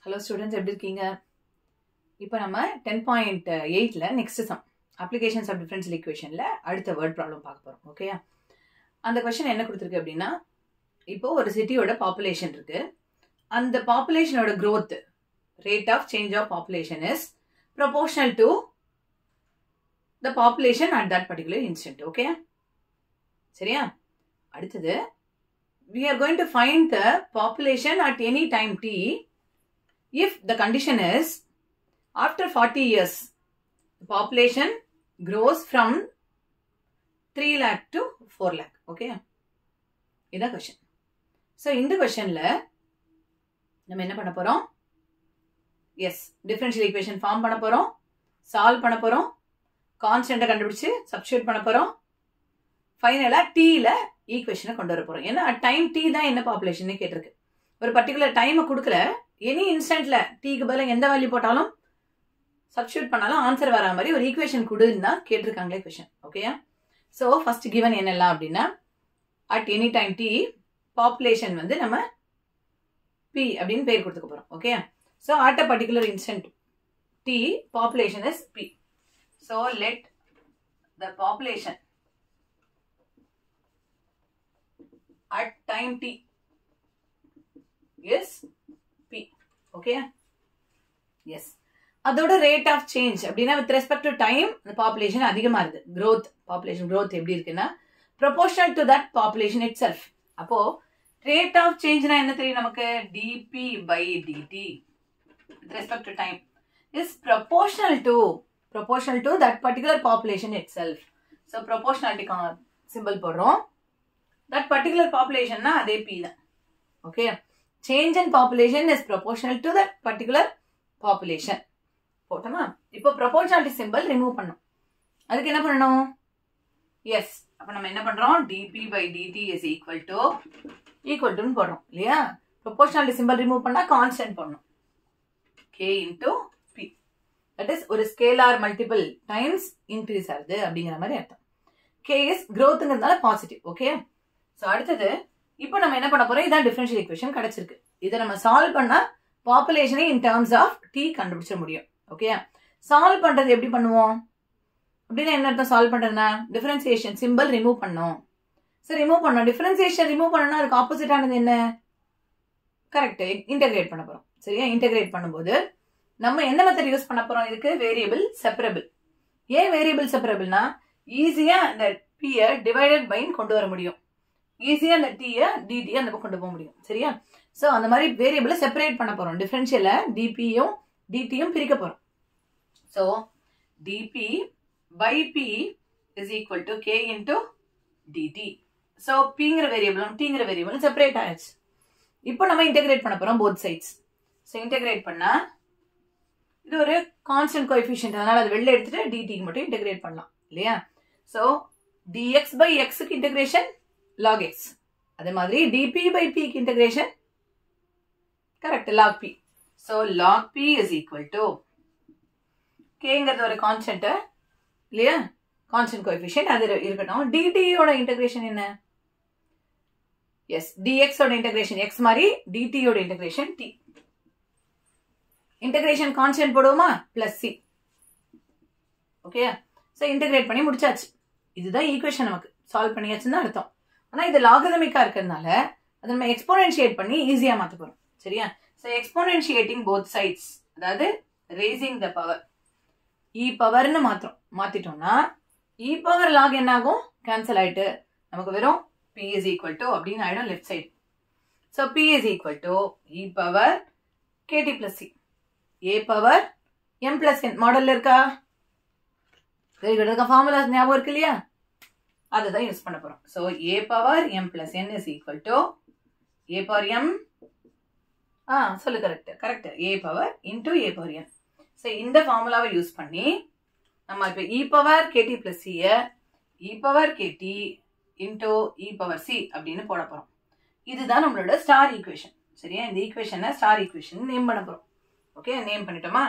Hello students, எப்படி இருக்கீங்க? இப்போ நம்ம 10.8ல next some applications of differential ஈக்குவேஷன்ல அடுத்த வேர்ட் ப்ராப்ளம் பார்க்க போறோம். ஓகேயா? அந்த क्वेश्चन என்ன கொடுத்திருக்கு அப்படினா, இப்போ ஒரு சிட்டியோட பாப்புலேஷன் இருக்கு. அந்த பாப்புலேஷனோட growth rate of change of population is proportional to the population at that particular instant. Okay? சரியா? அடுத்தது we are going to find the population at any time t if the condition is after 40 years the population grows from 3 lakh to 4 lakh. Okay, this is question. So in the question la நம்ம என்ன பண்ண போறோம்? Yes, differential equation form பண்ண போறோம், solve பண்ண போறோம், constant கண்டுபிடிச்சு substitute பண்ண போறோம், ஃபைனலா t ல ஈக்குவேஷனை கொண்டு வர போறோம். ஏன்னா டைம் t தான் என்ன பாப்புலேஷன் கேட்டிருக்கு. ஒரு பர்டிகுலர் டைமை கொடுக்கல, எனி இன்ஸ்டன்ட்ல டீக்கு பதிலாக எந்த வேல்யூ போட்டாலும் சப்ஸ்டியூட் பண்ணாலும் ஆன்சர் வர மாதிரி ஒரு ஈக்குவேஷன் கொடுன்னு தான் கேட்டிருக்காங்களே கொஸ்டின். ஓகேயா? ஸோ ஃபர்ஸ்ட் கிவன் என்னெல்லாம் அப்படின்னா, at any time T population வந்து நம்ம பி அப்படின்னு பேர் கொடுத்துக்க போறோம். Okay? So at a particular instant T population is P. So let the population at time t is p. Okay? Yes. அதோட rate of change அப்படின்னா with respect to time the population அதிகமா இருக்கு. growth, population growth எப்படி இருக்குன்னா proportional to that population itself. அப்போ rate of change னா என்ன தெரியும் நமக்கு? dp by dt with respect to time is proportional to that particular population itself. So proportionality symbol போடுறோம். That particular population na adhe p da. Okay, change in population is proportional to that particular population. போட்டோமா? இப்போ proportionality symbol remove பண்ணணும். அதுக்கு என்ன பண்ணணும்? Yes, அப்ப நம்ம என்ன பண்றோம்? dp by dt is equal to ன்னு போடுறோம் இல்லையா? proportionality symbol remove பண்ணா constant பண்ணணும். k into p. That is ஒரு scalar multiple times increase ஆகுது அப்படிங்கிற மாதிரி அர்த்தம். k is growthங்கிறதுனால பாசிட்டிவ். ஓகே? ஸோ அடுத்தது இப்போ நம்ம என்ன பண்ண போறோம்? இதான் டிஃபரன்ஷியல் ஈக்குவேஷன் கிடைச்சிருக்கு. இதை நம்ம சால்வ் பண்ணா பாப்புலேஷனை இன் டர்ம்ஸ் ஆஃப் டி கண்டுபிடிச்ச முடியும். ஓகே? சால்வ் பண்றது எப்படி பண்ணுவோம் அப்படின்னா என்ன அர்த்தம்? சால்வ் பண்றதுன்னா டிஃபரன்சியேஷன் சிம்பிள் ரிமூவ் பண்ணோம். சரி, ரிமூவ் பண்ணோம். டிஃபரன்சியேஷன் ரிமூவ் பண்ணோம்னா அதுக்கு ஆப்போசிட் ஆனது என்ன? கரெக்ட், இன்டெகிரேட் பண்ண போறோம். சரியா? இன்டெகிரேட் பண்ணும்போது நம்ம எந்த மெத்தட் யூஸ் பண்ண போறோம்? இதுக்கு வேரியபிள் செப்பரபிள். ஏன் வேரியபிள் செப்பரபிள்னா ஈஸியா இந்த பியை டிவைடட் பைன்னு கொண்டு வர முடியும். ஈஸியா அந்த டீயை டிடி அந்த பக்கம் கொண்டு போக முடியும். சரியா? சோ அந்த மாதிரி வேரியபிளை செப்பரேட் பண்ண போறோம். டிஃபரன்ஷியல டிபியும் டிடியும் பிரிக்க போறோம். So dP by P is equal to k into dt. So பிங்கிற வேரியபிளும் டிங்கிற வேரியபிளும் செப்பரேட் ஆயிடுச்சு. இப்போ நம்ம இன்டெகிரேட் பண்ண போறோம் போத் சைட்ஸ். ஸோ இன்டெகிரேட் பண்ணா இது ஒரு கான்ஸ்டன்ட் கோஎஃபிஷியன்ட், அதனால அதை வெளில எடுத்துட்டு டிடிக்கு மட்டும் இன்டெகிரேட் பண்ணலாம் இல்லையா? ஸோ டிஎக்ஸ் பை எக்ஸுக்கு இன்டெகிரேஷன் log x. அதே மாதிரி dp by p க்கு integration correct log p. So log p is equal to k ங்கிறது ஒரு கான்ஸ்டன்ட் இல்லையா? கான்ஸ்டன்ட் கோஎஃபிஷியன்ட் அது இருக்கட்டும். dt யோட இன்டகிரேஷன் என்ன? எஸ், dx ஓட இன்டகிரேஷன் x மாதிரி dt யோட இன்டகிரேஷன் t. இன்டகிரேஷன் கான்ஸ்டன்ட் போடுவோமா? Plus c. Okay? So integrate பண்ணி முடிச்சாச்சு. இதுதான் ஈக்குவேஷன். நமக்கு சால்வ் பண்ணியாச்சுன்னு அர்த்தம். ஆனா இது லாகரிதமிக்கா இருக்கிறதுனால அதை நம்ம எக்ஸ்போனன்ஷியேட் பண்ணி ஈஸியா மாத்த போறோம். சரியா? சோ எக்ஸ்போனன்ஷியேட்டிங் போத் சைட்ஸ், அதாவது ரேசிங் த பவர் இ பவர்னு மாத்திட்டோம்னா இ பவர் லாக் என்ன ஆகும்? கேன்சல் ஆயிட்டு நமக்கு வெறும் p is equal to அப்படின்னு ஆயிடும் left side. So p is equal to e power kt plus c a power m plus n. மாடல்ல இருக்கா? Very good. அதுக்கு ஃபார்முலா ஞாபகம் இருக்கு இல்லையா? அதுதான் யூஸ் பண்ண போறோம். So a power m plus n is equal to a power m சொல்லு correct a power into a power n. So இந்த ஃபார்முலாவை யூஸ் பண்ணி நம்ம இப்ப e power kt plus c e power kt into e power c அப்படின்னு போட போறோம். இதுதான் நம்மளோட ஸ்டார் ஈக்குவேஷன். சரியா? இந்த ஈக்குவேஷனை ஸ்டார் ஈக்குவேஷன் நேம் பண்ண போறோம். ஓகே, நேம் பண்ணிட்டோமா?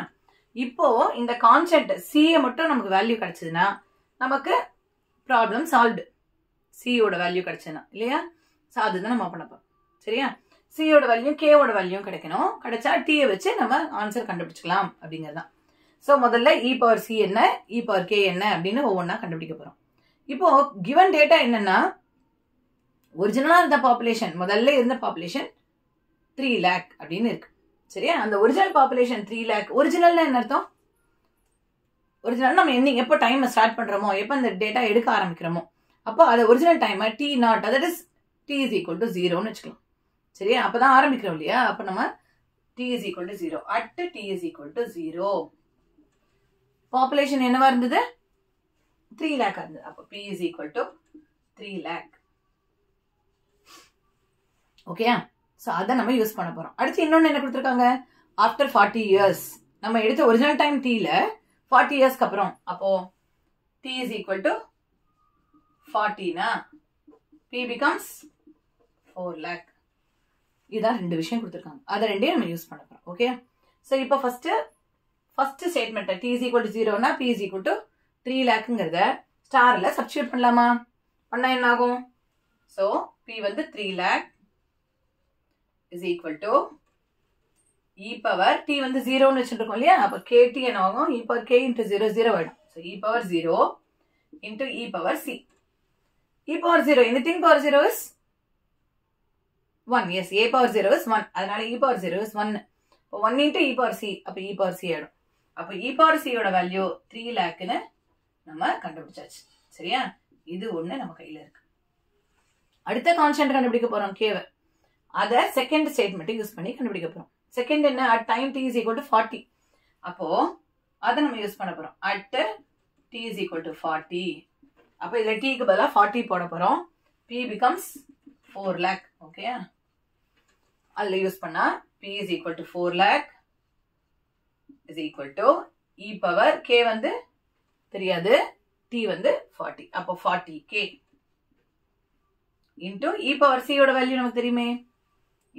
இப்போ இந்த கான்ஸ்டன்ட் c மட்டும் நமக்கு வேல்யூ கிடைச்சதுன்னா நமக்கு ப்ராப்ளம் சால்வ்டு. c யோட வேல்யூ கிடைச்சதுன்னா இல்லையா? சோ அதுதான் நம்ம பண்ண போறோம். சரியா? சியோட வேல்யூ கேவோட வேல்யூ கிடைக்கணும். கிடைச்சா டீயை வச்சு நம்ம ஆன்சர் கண்டுபிடிச்சிக்கலாம் அப்படிங்கிறதான். ஸோ முதல்ல இ பவர் சி என்ன, இ பவர் கே என்ன அப்படின்னு ஒவ்வொன்றா கண்டுபிடிக்க போகிறோம். இப்போ கிவன் டேட்டா என்னன்னா, ஒரிஜினலா இருந்த பாப்புலேஷன், முதல்ல இருந்த பாப்புலேஷன் 3 lakh அப்படின்னு இருக்கு. சரியா? அந்த ஒரிஜினல் பாப்புலேஷன் 3 lakh. ஒரிஜினல்னா என்ன அர்த்தம்? ஒரிஜினல் நம்ம எப்போ டைம் ஸ்டார்ட் பண்றோமோ, எப்போ அந்த டேட்டா எடுக்க ஆரம்பிக்கிறோமோ, அப்போ அது original time t naught, that is t is equal to 0ன்னு வச்சுக்கலாம். சரியா? அப்பதான் ஆரம்பிக்கிறோம் இல்லையா? அப்ப நம்ம t is equal to 0 at t is equal to 0. Population என்னவா இருந்தது? 3 lakh இருந்தது. அப்போ P is equal to 3 lakh. ஓகேயா? ஸோ அதை நம்ம யூஸ் பண்ண போறோம். அடுத்து இன்னொன்னு என்ன கொடுத்துருக்காங்க? After 40 years. நம்ம எடுத்த ஒரிஜினல் டைம் டீல 40 yearsக்கு அப்புறம், அப்போ டி இஸ் ஈக்குவல் டு 40னா பி பிகம்ஸ் 4 lakh. இதான் 2 விஷயம் கொடுத்துருக்காங்க. அதை ரெண்டையும் நம்ம யூஸ் பண்ண போறோம். ஓகே? ஸோ இப்போ first statement t is equal to 0னா பி இஸ் ஈக்குவல் டு 3 lakhங்கிறத ஸ்டார்ல சப்ஸ்டியூட் பண்ணலாமா? பண்ணா என்ன ஆகும்? ஸோ பி வந்து 3 lakh is equal to e power t வந்து 0ன்னு வச்சுருக்கோம் இல்லையா? அப்போ kt என்ன ஆகும்? e power k into 0 0 ஆயிடும். So e power 0 into e power c. e power 0, anything power 0 is 1. Yes, a power 0 is 1. அதனால e power 0 is 1. இப்போ 1 into e power c, அப்போ e power c ஆயிடும். அப்போ e power c யோட value 3 lakhன்னு நம்ம கண்டுபிடிச்சாச்சு. சரியா? இது ஒண்ணு நம்ம கையில இருக்கு. அடுத்த கான்ஸ்டன்ட் கண்டுபிடிக்க போறோம் k. அதை செகண்ட் ஸ்டேட்மெண்ட் யூஸ் பண்ணி கண்டுபிடிக்க போறோம். செகண்ட் என்ன? At time t is equal to 40. அப்போ அதை நம்ம யூஸ் பண்ண போறோம். At t is equal to 40. அப்போ இதுல t க்கு பதிலா 40 போட போறோம். p becomes 4 lakh. ஓகே? அதுல யூஸ் பண்ணா p is equal to 4 lakh is equal to e power k வந்து தெரியாது, t வந்து 40. அப்போ 40k into e power c யோட வேல்யூ நமக்கு தெரியுமே.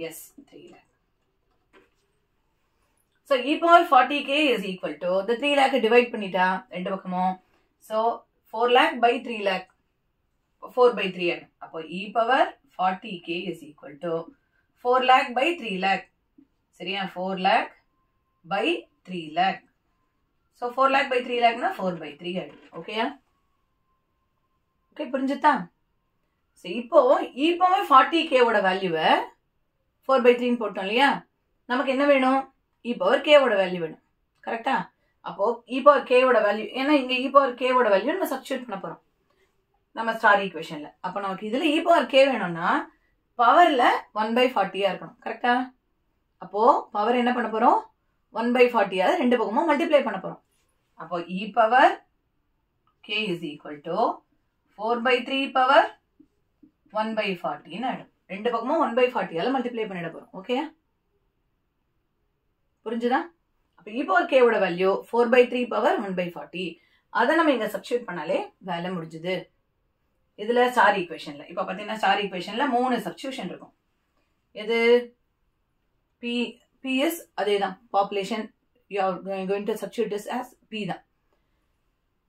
Yes, 3 lakh. So e power 40k is equal to the 3 lakh divide பண்ணிட்டா ரெண்டு பக்கமும். So 4 lakh by 3 lakh, 4 by 3 ஆகும். அப்போ e power 40k is equal to 4 lakh by 3 lakh. சரியா? 4 lakh by 3 lakh. So 4 lakh by 3 lakhனா 4 by 3 ஆகும். ஓகேயா? Okay, புரிஞ்சுதா? So இப்போ e power 40k ஓட வேல்யூவை 4 by 3 போட்டோம் இல்லையா? நமக்கு என்ன வேணும்? e power k ஓட வேல்யூ வேணும். கரெக்டா? அப்போ e power k ஓட வேல்யூ, ஏன்னா இங்க e power k ஓட வேல்யூ நம்ம சப்ஸ்டிட்யூட் பண்ண போறோம் நம்ம ஸ்டார் ஈக்குவேஷன்ல. அப்போ நமக்கு இதுல e power k வேணும்னா பவர்ல 1 by 40 இருக்கணும். கரெக்டா? அப்போ பவர் என்ன பண்ண போறோம்? 1 by 40 ரெண்டு பக்கமும் மல்டிப்ளை பண்ண போறோம். அப்போ e power k is equal to 4 by 3 power 1 by 40 ஆயிடும். ரெண்டு பக்கமும் 1 by 40 மல்டிப்ளை பண்ணிட போறோம். ஓகே? புரிஞ்சுதா? அப்ப e power k ஓட வேல்யூ 4 by 3 power 1 by 40. அதை நம்ம இங்க சப்ஸ்டிட்யூட் பண்ணாலே வேலை முடிஞ்சுது. இதுல ஸ்டார் ஈக்குவேஷன்ல இப்ப பாத்தீங்கன்னா ஸ்டார் ஈக்குவேஷன்ல 3 சப்ஸ்டிட்யூஷன் இருக்கும். எது? p is அதேதான், population you are going to substitute this as p தான்.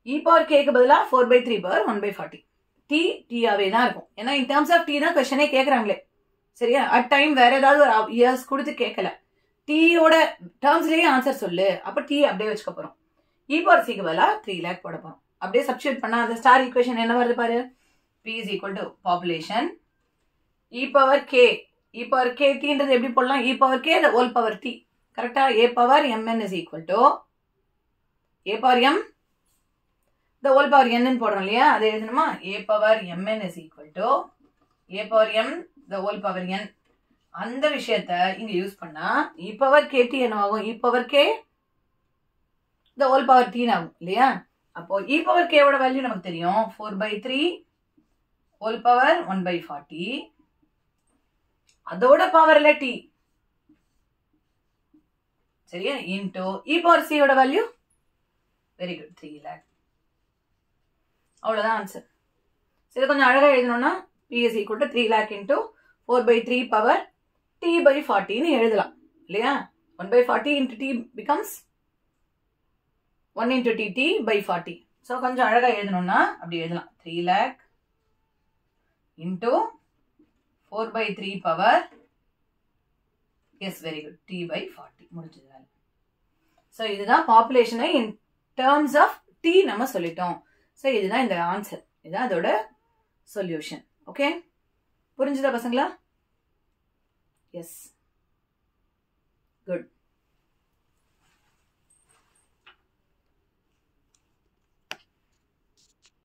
e power k க்கு பதிலா 4 by 3 power 1 by 40. t ஆவே தான் இருக்கும். ஏன்னா in terms of t தான் क्वेश्चनே கேக்குறாங்களே. சரியா? அட் டைம் வேற ஏதாவது ஒரு இயர்ஸ் கொடுத்து கேட்கல, t யோட டேர்ம்ஸ்லயே ஆன்சர் சொல்லு. அப்ப t அப்படியே வச்சுக்க போறோம். e power c க்கு பதிலா 3 lakh போட போறோம். அப்படியே சப்ஸ்டிட்யூட் பண்ணா அந்த ஸ்டார் ஈக்குவேஷன் என்ன வருது பாரு? p is equal to population e power k. e power k tன்றது எப்படி போடலாம்? e power k the whole power t. கரெக்டா? a power mn is equal to a power m the whole power n ன்னு போடுறோம் இல்லையா? அது எழுதணுமா? a power mn is equal to a power m the whole power n. அந்த விஷயத்த இங்க use பண்ணா e power kt என்ன ஆகும்? e power k the whole power t ஆகும் இல்லையா? அப்போ e power k ஓட வேல்யூ நமக்கு தெரியும், 4 by 3 whole power 1 by 40. அதோட பவர்ல t. சரியா? இன்டூ e power c ஓட வேல்யூ, வெரி குட், 3 lakh. அவ்வளவுதான் ஆன்சர். சரி, கொஞ்சம் அழகா எழுதணும்னா p is equal to 3 lakh into 4 by 3 power t by 40 ன்னு எழுதலாம் இல்லையா? 1 by 40 into t becomes 1 into t by 40. So கொஞ்சம் அழகா எழுதணும்னா அப்படி எழுதலாம், 3 lakh into 4 by 3 power yes very good, T/40 முடிஞ்சது வேலை. ஸோ இதுதான் பாப்புலேஷனை இன் டேர்ம்ஸ் ஆஃப் T நம்ம சொல்லிட்டோம். ஸோ இதுதான் இந்த ஆன்சர், இதுதான் அதோட சொல்யூஷன். ஓகே, புரிஞ்சுதா பசங்களா? Yes, good.